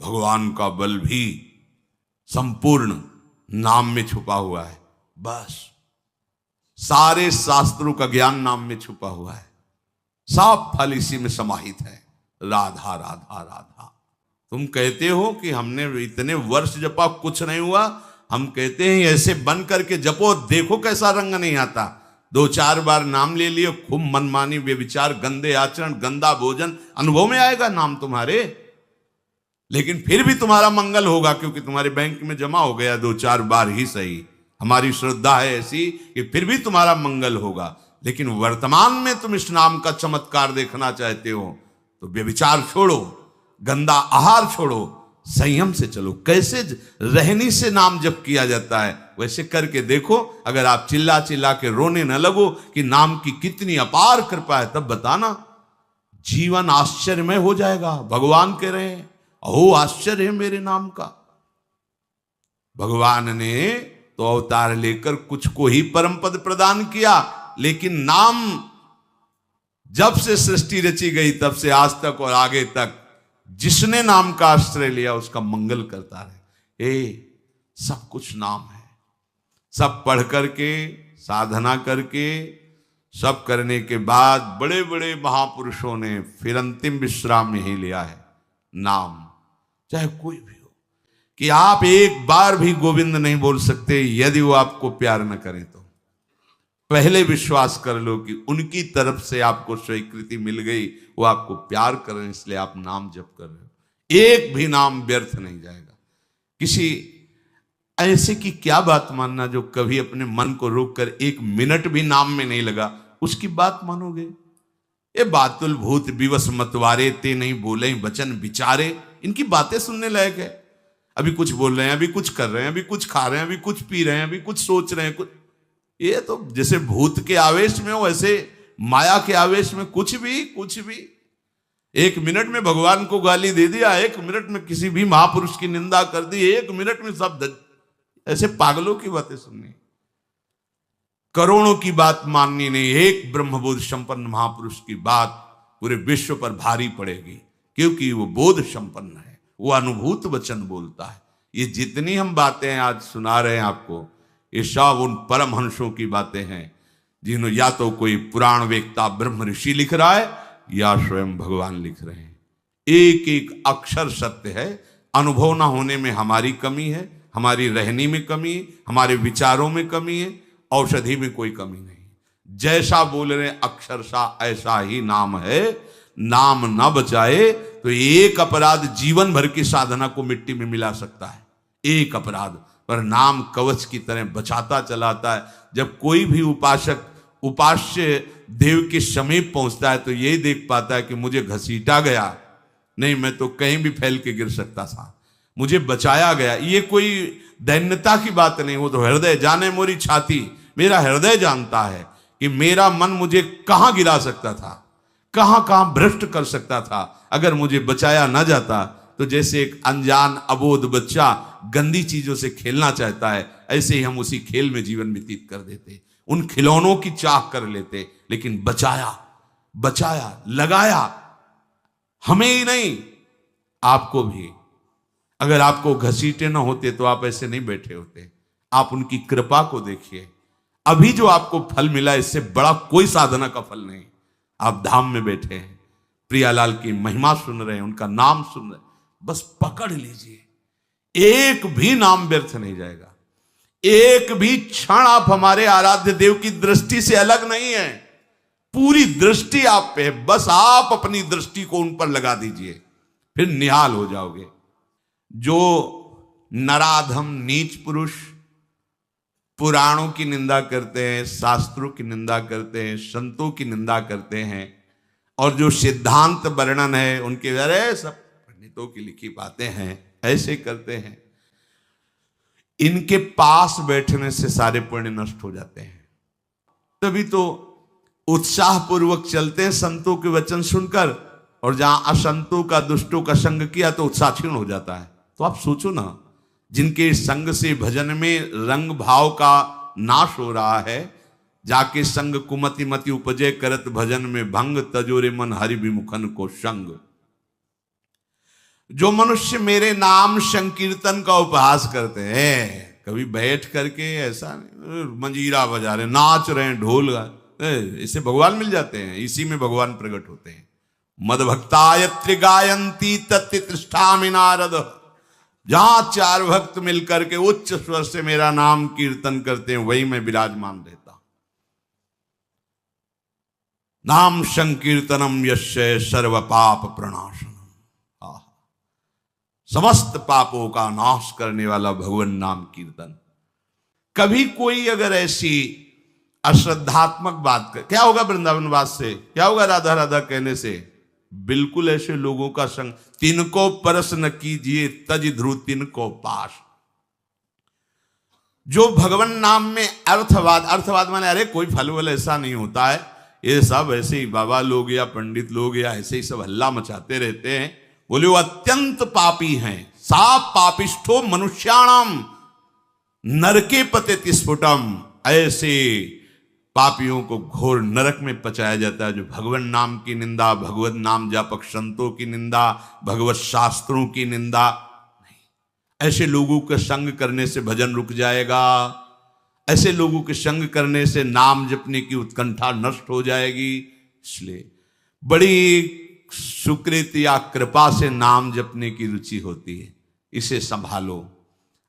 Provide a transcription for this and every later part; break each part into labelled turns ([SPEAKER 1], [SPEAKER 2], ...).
[SPEAKER 1] भगवान का बल भी संपूर्ण नाम में छुपा हुआ है। बस सारे शास्त्रों का ज्ञान नाम में छुपा हुआ है। सब फल इसी में समाहित है। राधा राधा राधा। तुम कहते हो कि हमने इतने वर्ष जपा कुछ नहीं हुआ, हम कहते हैं ऐसे बन करके जपो, देखो कैसा रंग नहीं आता। 2-4 बार नाम ले लिए, खूब मनमानी व्यभिचार, गंदे आचरण, गंदा भोजन, अनुभव में आएगा नाम तुम्हारे, लेकिन फिर भी तुम्हारा मंगल होगा, क्योंकि तुम्हारे बैंक में जमा हो गया 2-4 बार ही सही। हमारी श्रद्धा है ऐसी कि फिर भी तुम्हारा मंगल होगा। लेकिन वर्तमान में तुम इस नाम का चमत्कार देखना चाहते हो तो व्यभिचार छोड़ो, गंदा आहार छोड़ो, संयम से चलो। कैसे रहनी से नाम जप किया जाता है वैसे करके देखो। अगर आप चिल्ला चिल्ला के रोने न लगो कि नाम की कितनी अपार कृपा है, तब बताना, जीवन आश्चर्यमय हो जाएगा। भगवान कह रहे हैं अहो आश्चर्य है मेरे नाम का। भगवान ने तो अवतार लेकर कुछ को ही परम पद प्रदान किया, लेकिन नाम जब से सृष्टि रची गई तब से आज तक और आगे तक जिसने नाम का आश्रय लिया उसका मंगल करता रहे। सब कुछ नाम है। सब पढ़ करके, साधना करके, सब करने के बाद बड़े बड़े महापुरुषों ने फिर अंतिम विश्राम यही लिया है, नाम। चाहे कोई भी हो, कि आप एक बार भी गोविंद नहीं बोल सकते यदि वो आपको प्यार न करें तो। पहले विश्वास कर लो कि उनकी तरफ से आपको स्वीकृति मिल गई, वो आपको प्यार कर रहे हैं, इसलिए आप नाम जप कर रहे हो। एक भी नाम व्यर्थ नहीं जाएगा। किसी ऐसे की क्या बात मानना जो कभी अपने मन को रोक कर 1 मिनट भी नाम में नहीं लगा, उसकी बात मानोगे? ये बातुल भूत विवश मतवारे, ते नहीं बोले वचन विचारे, इनकी बातें सुनने लायक है। अभी कुछ बोल रहे हैं, अभी कुछ कर रहे हैं, अभी कुछ खा रहे हैं, अभी कुछ पी रहे हैं, अभी कुछ सोच रहे हैं, कुछ। ये तो जैसे भूत के आवेश में हो, ऐसे माया के आवेश में कुछ भी 1 मिनट में भगवान को गाली दे दिया, 1 मिनट में किसी भी महापुरुष की निंदा कर दी, 1 मिनट में सब ऐसे पागलों की बातें सुननी, करोड़ों की बात माननी नहीं। एक ब्रह्मबोध संपन्न महापुरुष की बात पूरे विश्व पर भारी पड़ेगी, क्योंकि वो बोध संपन्न है, वो अनुभूत वचन बोलता है। ये जितनी हम बातें आज सुना रहे हैं आपको, ये सब उन परमहंसों की बातें हैं जिन्होंने या तो कोई पुराण वेत्ता ब्रह्म ऋषि लिख रहा है या स्वयं भगवान लिख रहे हैं। एक एक अक्षर सत्य है। अनुभव ना होने में हमारी कमी है, हमारी रहनी में कमी है, हमारे विचारों में कमी है, औषधि में कोई कमी नहीं। जैसा बोल रहे अक्षरशा ऐसा ही नाम है। नाम ना बचाए तो एक अपराध जीवन भर की साधना को मिट्टी में मिला सकता है, एक अपराध। पर नाम कवच की तरह बचाता चलाता है। जब कोई भी उपासक उपास्य देव के समीप पहुंचता है तो यही देख पाता है कि मुझे घसीटा गया नहीं, मैं तो कहीं भी फैल के गिर सकता था, मुझे बचाया गया। ये कोई दैन्यता की बात नहीं, वो तो हृदय जाने मोरी छाती। मेरा हृदय जानता है कि मेरा मन मुझे कहां गिरा सकता था, कहां कहां भ्रष्ट कर सकता था। अगर मुझे बचाया ना जाता तो जैसे एक अनजान अबोध बच्चा गंदी चीजों से खेलना चाहता है, ऐसे ही हम उसी खेल में जीवन व्यतीत कर देते, उन खिलौनों की चाह कर लेते। लेकिन बचाया लगाया, हमें ही नहीं आपको भी। अगर आपको घसीटे ना होते तो आप ऐसे नहीं बैठे होते। आप उनकी कृपा को देखिए। अभी जो आपको फल मिला, इससे बड़ा कोई साधना का फल नहीं। आप धाम में बैठे हैं, प्रियालाल की महिमा सुन रहे हैं, उनका नाम सुन रहे हैं, बस पकड़ लीजिए। एक भी नाम व्यर्थ नहीं जाएगा। एक भी क्षण आप हमारे आराध्य देव की दृष्टि से अलग नहीं है। पूरी दृष्टि आप पे है, बस आप अपनी दृष्टि को उन पर लगा दीजिए, फिर निहाल हो जाओगे। जो नराधम नीच पुरुष पुराणों की निंदा करते हैं, शास्त्रों की निंदा करते हैं, संतों की निंदा करते हैं, और जो सिद्धांत वर्णन है उनके अरे सब पंडितों की लिखी बातें हैं, ऐसे करते हैं, इनके पास बैठने से सारे पुण्य नष्ट हो जाते हैं। तभी तो उत्साह पूर्वक चलते हैं संतों के वचन सुनकर, और जहां असंतों का दुष्टों का संग किया तो उत्साह क्षीण हो जाता है। तो आप सोचो ना, जिनके संग से भजन में रंग भाव का नाश हो रहा है, जाके संग कुमति मति उपजय करत भजन में भंग, तजोरे मन हरि विमुखन को संग। जो मनुष्य मेरे नाम संकीर्तन का उपहास करते हैं, कभी बैठ करके ऐसा नहीं मंजीरा बजा रहे, नाच रहे हैं, ढोल गा, इससे भगवान मिल जाते हैं, इसी में भगवान प्रकट होते हैं। मदभक्तायत्रि गायंती तत्ति तृष्ठामि नारद, जहां चार भक्त मिलकर के उच्च स्वर से मेरा नाम कीर्तन करते हैं, वही मैं विराजमान रहता। नाम संकीर्तनम यस्य सर्व पाप प्रणाशनम, समस्त पापों का नाश करने वाला भगवान नाम कीर्तन। कभी कोई अगर ऐसी अश्रद्धात्मक बात कर, क्या होगा वृंदावनवास से, क्या होगा राधा राधा कहने से? बिल्कुल ऐसे लोगों का संग, तिनको परस न कीजिए तज ध्रुव तिनको पास। जो भगवान नाम में अर्थवाद माने अरे कोई फल वल ऐसा नहीं होता है, ये सब ऐसे ही बाबा लोग या पंडित लोग या ऐसे ही सब हल्ला मचाते रहते हैं, बोले वो अत्यंत पापी हैं। सा पापिष्ठो मनुष्याणाम नरके पतेति स्फुटम, ऐसे पापियों को घोर नरक में पचाया जाता है जो भगवान नाम की निंदा, भगवत नाम जापक संतों की निंदा, भगवत शास्त्रों की निंदा नहीं। ऐसे लोगों के संग करने से भजन रुक जाएगा, ऐसे लोगों के संग करने से नाम जपने की उत्कंठा नष्ट हो जाएगी। इसलिए बड़ी सुकृति या कृपा से नाम जपने की रुचि होती है, इसे संभालो,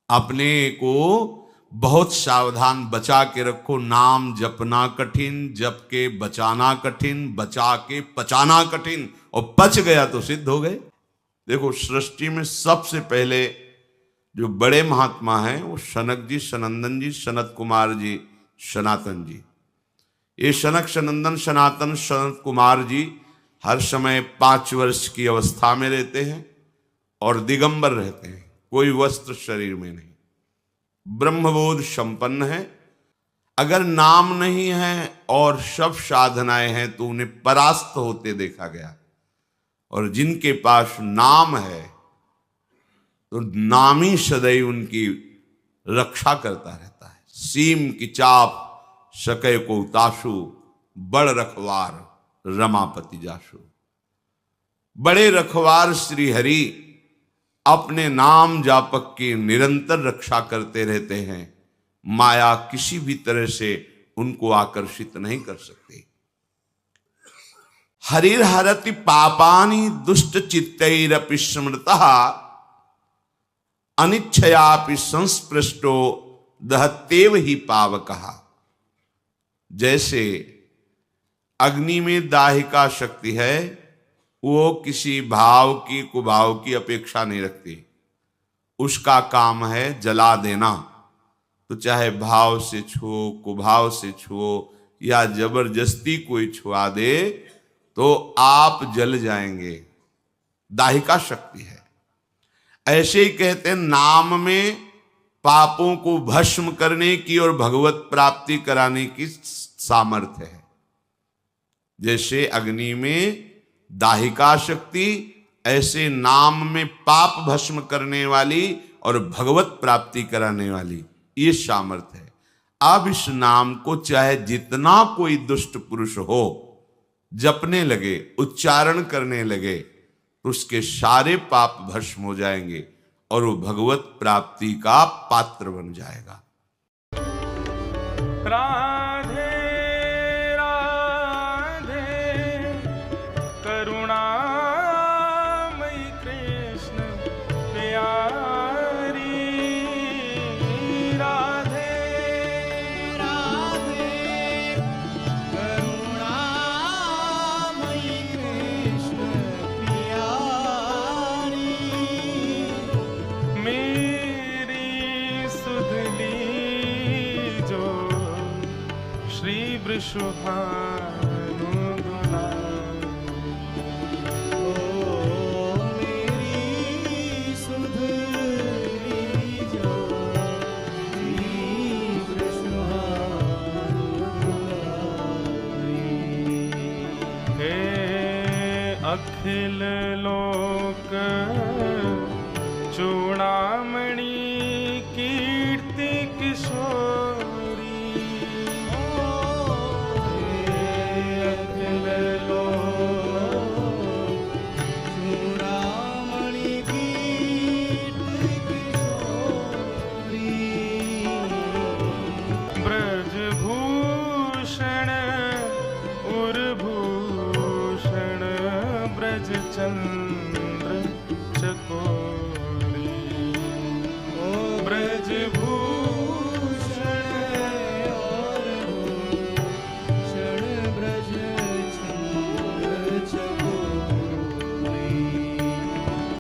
[SPEAKER 1] अपने को बहुत सावधान बचा के रखो। नाम जपना कठिन, जप के बचाना कठिन, बचा के पचाना कठिन, और पच गया तो सिद्ध हो गए। देखो सृष्टि में सबसे पहले जो बड़े महात्मा हैं वो सनक जी, सनंदन जी, सनत कुमार जी, सनातन जी। ये सनक सनंदन सनातन सनत कुमार जी हर समय 5 वर्ष की अवस्था में रहते हैं और दिगंबर रहते हैं, कोई वस्त्र शरीर में नहीं, ब्रह्मबोध संपन्न है। अगर नाम नहीं है और सब साधनाएं हैं तो उन्हें परास्त होते देखा गया, और जिनके पास नाम है तो नाम ही सदैव उनकी रक्षा करता रहता है। सीम की चाप सके को ताशु, बड़ रखवार रमापति जाशु। बड़े रखवार श्री हरि अपने नाम जापक की निरंतर रक्षा करते रहते हैं, माया किसी भी तरह से उनको आकर्षित नहीं कर सकती। हरिर्हरति पापानि दुष्ट चित्तैरपि स्मृतः, अनिच्छयापि संस्पृष्टो दहत्येव ही पावकः। जैसे अग्नि में दाहिका शक्ति है, वो किसी भाव की कुभाव की अपेक्षा नहीं रखती, उसका काम है जला देना। तो चाहे भाव से छुओ, कुभाव से छुओ या जबरदस्ती कोई छुआ दे तो आप जल जाएंगे, दाहिका शक्ति है। ऐसे ही कहते हैं नाम में पापों को भस्म करने की और भगवत प्राप्ति कराने की सामर्थ्य है। जैसे अग्नि में दाहिका शक्ति, ऐसे नाम में पाप भस्म करने वाली और भगवत प्राप्ति कराने वाली ये सामर्थ्य है। अब इस नाम को चाहे जितना कोई दुष्ट पुरुष हो जपने लगे, उच्चारण करने लगे, तो उसके सारे पाप भस्म हो जाएंगे और वो भगवत प्राप्ति का पात्र बन जाएगा।
[SPEAKER 2] राधे राधे करुणामयी कृष्ण प्यारी, राधे राधे करुणामयी कृष्ण प्यारी, मेरी सुध लीजो श्री वृषभानु दुलारी, ओ मेरी सुध लीजो श्री वृषभानु दुलारी। हे अखिल लोक चूड़ामणि कीर्ति किशोरी, अखिल लोक चूड़ामणि चंद्र चकोर